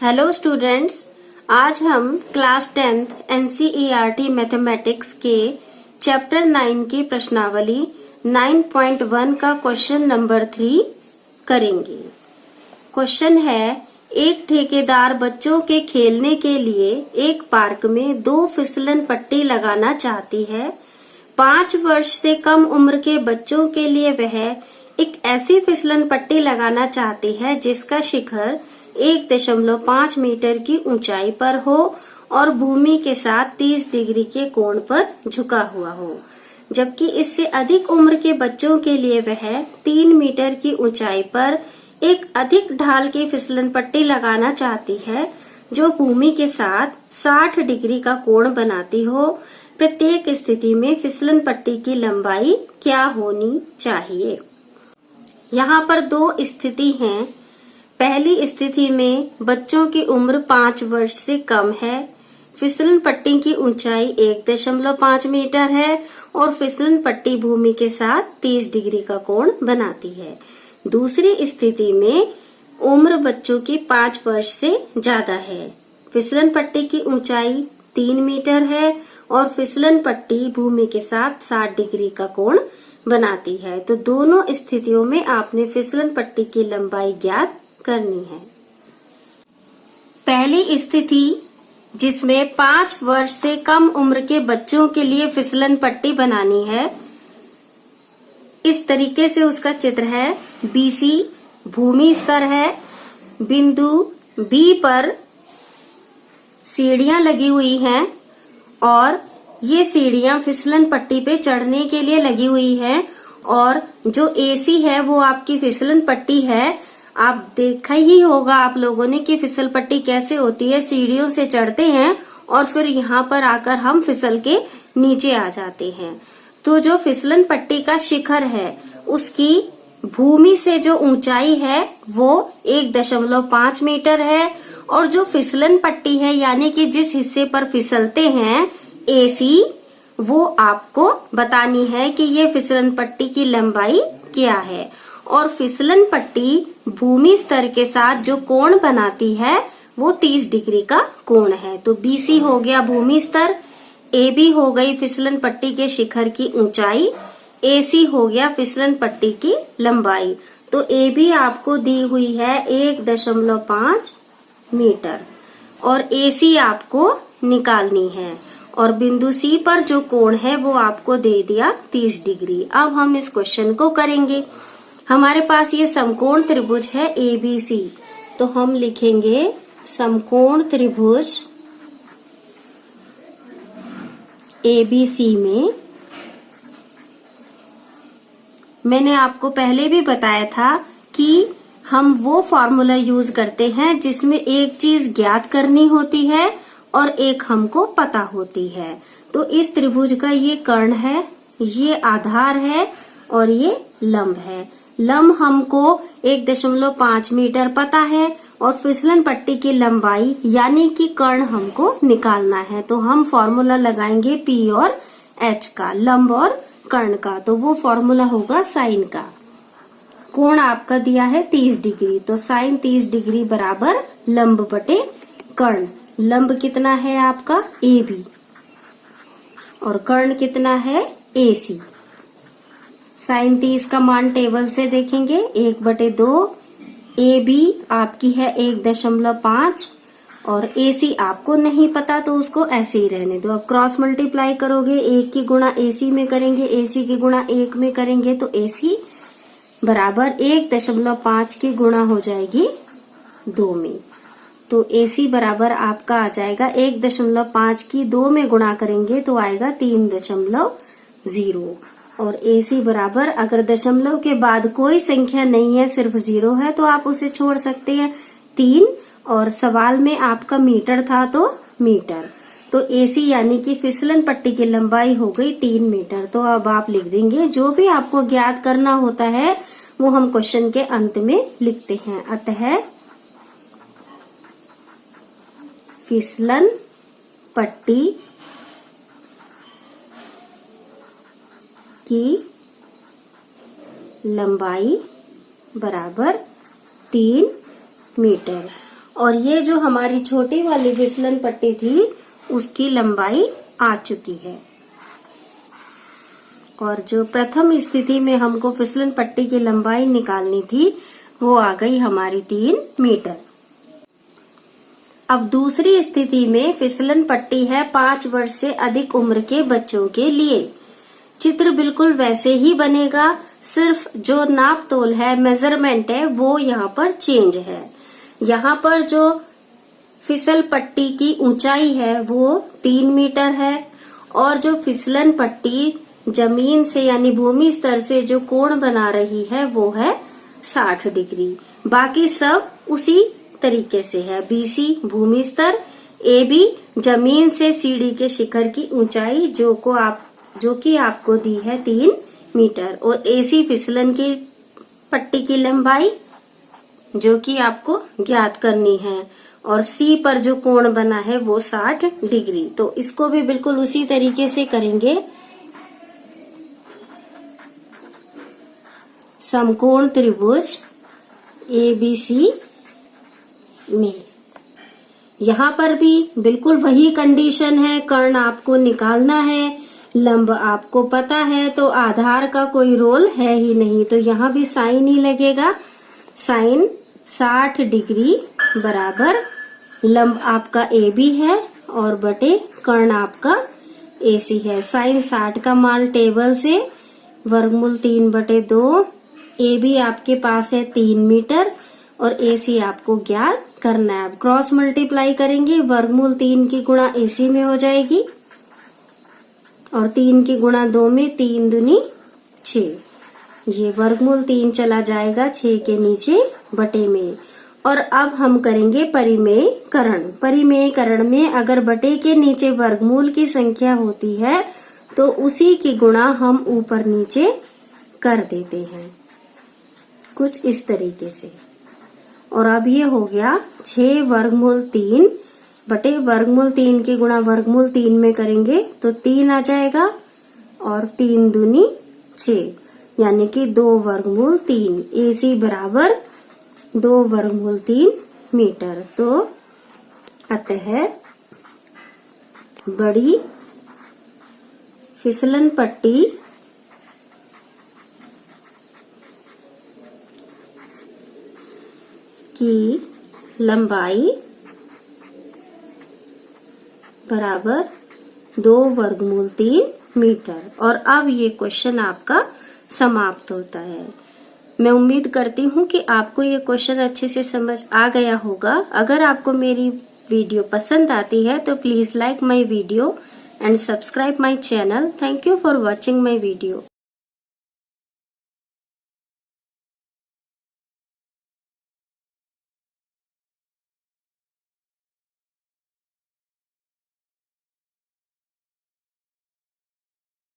Hello students, आज हम class 10th NCERT mathematics के चैप्टर 9 की प्रश्नावली 9.1 का क्वेश्चन नंबर 3 करेंगे। क्वेश्चन है, एक ठेकेदार बच्चों के खेलने के लिए एक पार्क में 2 फिसलन पट्टी लगाना चाहती है। 5 वर्ष से कम उम्र के बच्चों के लिए वह एक ऐसी फिसलन पट्टी लगाना चाहती है जिसका शिखर 1.5 मीटर की ऊंचाई पर हो और भूमि के साथ 30 डिग्री के कोण पर झुका हुआ हो, जबकि इससे अधिक उम्र के बच्चों के लिए वह 3 मीटर की ऊंचाई पर एक अधिक ढाल की फिसलन पट्टी लगाना चाहती है जो भूमि के साथ 60 डिग्री का कोण बनाती हो। प्रत्येक स्थिति में फिसलन पट्टी की लंबाई क्या होनी चाहिए। यहाँ पर 2 स्थिति हैं। पहली स्थिति में बच्चों की उम्र 5 वर्ष से कम है, फिसलन पट्टी की ऊंचाई 1.5 मीटर है और फिसलन पट्टी भूमि के साथ 30 डिग्री का कोण बनाती है। दूसरी स्थिति में उम्र बच्चों की 5 वर्ष से ज्यादा है, फिसलन पट्टी की ऊंचाई 3 मीटर है और फिसलन पट्टी भूमि के साथ 60 डिग्री का कोण बनाती है। तो दोनों स्थितियों में आपने फिसलन पट्टी की लंबाई ज्ञात करनी है। पहली स्थिति जिसमें 5 वर्ष से कम उम्र के बच्चों के लिए फिसलन पट्टी बनानी है, इस तरीके से उसका चित्र है। BC भूमि स्तर है, बिंदु B पर सीढ़ियां लगी हुई हैं और ये सीढ़ियां फिसलन पट्टी पे चढ़ने के लिए लगी हुई हैं और जो AC है वो आपकी फिसलन पट्टी है। आप देखा ही होगा आप लोगों ने कि फिसल पट्टी कैसे होती है, सीढ़ियों से चढ़ते हैं और फिर यहाँ पर आकर हम फिसल के नीचे आ जाते हैं। तो जो फिसलन पट्टी का शिखर है उसकी भूमि से जो ऊंचाई है वो 1.5 मीटर है और जो फिसलन पट्टी है यानी कि जिस हिस्से पर फिसलते हैं AC, वो आपको बतानी है कि ये फिसलन पट्टी की लंबाई क्या है। और फिसलन पट्टी भूमि स्तर के साथ जो कोण बनाती है वो 30 डिग्री का कोण है। तो BC हो गया भूमि स्तर, AB हो गई फिसलन पट्टी के शिखर की ऊंचाई, AC हो गया फिसलन पट्टी की लंबाई। तो AB आपको दी हुई है 1.5 मीटर और AC आपको निकालनी है और बिंदु C पर जो कोण है वो आपको दे दिया 30 डिग्री। अब हम इस क्वेश्चन को करेंगे। हमारे पास ये समकोण त्रिभुज है ABC, तो हम लिखेंगे समकोण त्रिभुज ABC में मैंने आपको पहले भी बताया था कि हम वो फॉर्मूला यूज करते हैं जिसमें एक चीज ज्ञात करनी होती है और एक हमको पता होती है। तो इस त्रिभुज का ये कर्ण है, ये आधार है और ये लंब है। लंब हमको 1.5 मीटर पता है और फिसलन पट्टी की लंबाई यानी कि कर्ण हमको निकालना है। तो हम फॉर्मूला लगाएंगे P और H का, लंब और कर्ण का। तो वो फॉर्मूला होगा साइन का। कोण आपका दिया है 30 डिग्री, तो साइन 30 डिग्री बराबर लंब बटे कर्ण। लंब कितना है आपका AB और कर्ण कितना है AC। साइन 30 का मान टेबल से देखेंगे 1/2। AB आपकी है 1.5 और AC आपको नहीं पता तो उसको ऐसे ही रहने दो। अब क्रॉस मल्टीप्लाई करोगे, 1 की गुणा AC में करेंगे, AC की गुणा 1 में करेंगे तो AC बराबर 1.5 की गुणा हो जाएगी 2 में। तो AC बराबर आपका आ जाएगा 1.5 की 2 में गुणा करेंगे तो आएगा 3.0 और AC बराबर, अगर दशमलव के बाद कोई संख्या नहीं है सिर्फ 0 है तो आप उसे छोड़ सकते हैं, 3। और सवाल में आपका मीटर था तो मीटर, तो AC यानी कि फिसलन पट्टी की लंबाई हो गई 3 मीटर। तो अब आप लिख देंगे, जो भी आपको ज्ञात करना होता है वो हम क्वेश्चन के अंत में लिखते हैं। अतः फिसलन पट्टी की लंबाई बराबर 3 मीटर और ये जो हमारी छोटी वाली फिसलन पट्टी थी उसकी लंबाई आ चुकी है। और जो प्रथम स्थिति में हमको फिसलन पट्टी की लंबाई निकालनी थी वो आ गई हमारी 3 मीटर। अब दूसरी स्थिति में फिसलन पट्टी है 5 वर्ष से अधिक उम्र के बच्चों के लिए। चित्र बिल्कुल वैसे ही बनेगा, सिर्फ जो नाप तोल है, मेजरमेंट है, वो यहाँ पर चेंज है। यहाँ पर जो फिसल पट्टी की ऊंचाई है वो 3 मीटर है और जो फिसलन पट्टी जमीन से यानी भूमि स्तर से जो कोण बना रही है वो है 60 डिग्री। बाकी सब उसी तरीके से है। BC भूमि स्तर, AB जमीन से सीढ़ी के शिखर की ऊंचाई जो कि आपको दी है 3 मीटर और AC फिसलन की पट्टी की लंबाई जो कि आपको ज्ञात करनी है और C पर जो कोण बना है वो 60 डिग्री। तो इसको भी बिल्कुल उसी तरीके से करेंगे। समकोण त्रिभुज ABC में यहाँ पर भी बिल्कुल वही कंडीशन है। कर्ण आपको निकालना है, लंब आपको पता है, तो आधार का कोई रोल है ही नहीं, तो यहाँ भी साइन ही लगेगा। साइन 60 डिग्री बराबर लंब आपका AB है और बटे कर्ण आपका AC है। साइन 60 का मान टेबल से वर्गमूल 3/2। AB आपके पास है 3 मीटर और AC आपको ज्ञात करना है। अब क्रॉस मल्टीप्लाई करेंगे, वर्गमूल 3 की गुणा AC में हो जाएगी और 3 की गुणा 2 में 3 दूनी 6। ये वर्गमूल 3 चला जाएगा 6 के नीचे बटे में। और अब हम करेंगे परिमेयकरण। परिमेयकरण में अगर बटे के नीचे वर्गमूल की संख्या होती है तो उसी की गुणा हम ऊपर नीचे कर देते हैं कुछ इस तरीके से। और अब ये हो गया 6 वर्गमूल 3 बटे वर्गमूल 3 की गुणा वर्गमूल 3 में करेंगे तो 3 आ जाएगा और 3 दूनी 6 यानी कि 2 वर्गमूल 3। AC बराबर 2 वर्गमूल 3 मीटर। तो अतः बड़ी फिसलन पट्टी की लंबाई बराबर 2 वर्गमूल 3 मीटर। और अब ये क्वेश्चन आपका समाप्त होता है। मैं उम्मीद करती हूँ कि आपको ये क्वेश्चन अच्छे से समझ आ गया होगा। अगर आपको मेरी वीडियो पसंद आती है तो please like my video and subscribe my channel. Thank you for watching my video.